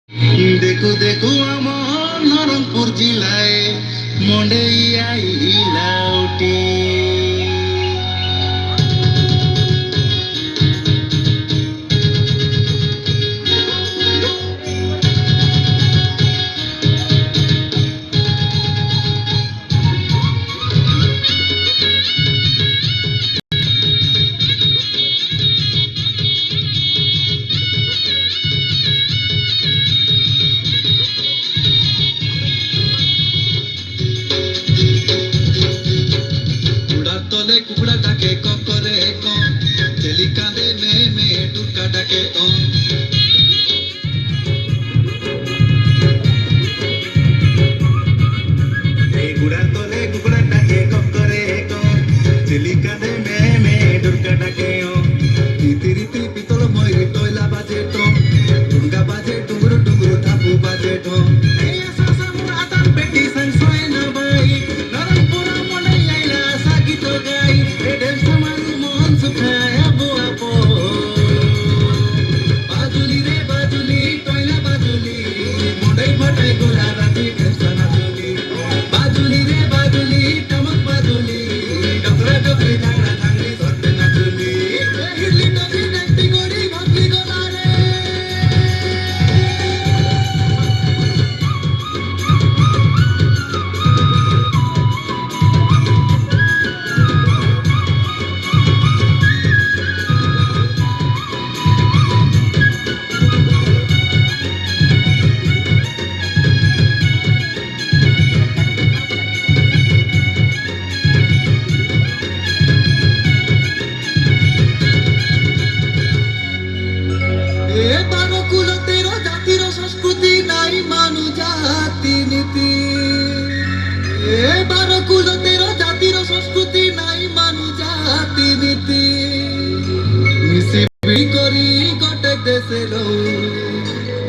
देखु देखु আমার নরমপুর জেলায় মন্ডেইয়া ইলাউটি तले कुकड़ा डाके करे चली कांदे में टुका डाके गुड़ा तले कुकड़ा डाके करे चली कांदे में टुका डाके तिरी तिरी पितल मयूरी तोयला बाजे टुंगा बाजे डुंगरु डुंगरु ठापू बाजे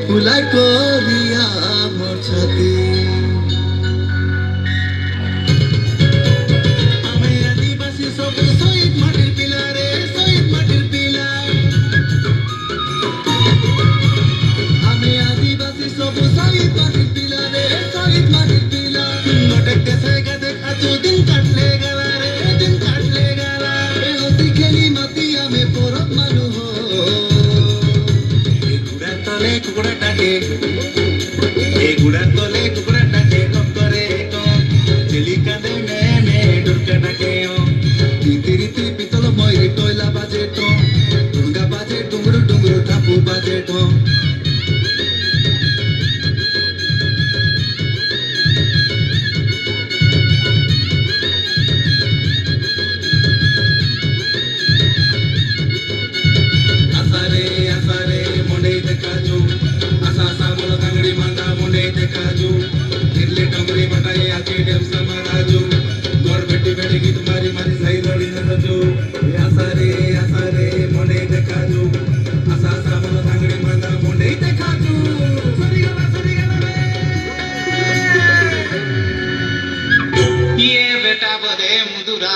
ফুলাই করিয়া মোর ছাতি আমি আদিবাসী সব শহীদ মাটির পিলারে শহীদ মাটির পিলার আমি আদিবাসী সব শহীদ মাটির পিলারে শহীদ মাটির পিলার গোটে দেশে গাদে আজু দিন কাটলে গেলা রে দিন কাটলে গেলা হসি খেলি মাতি আমি পরব মানু কুকুড়া তলে কুকুড়া ডাকে গুড়া তলে কুকুড়া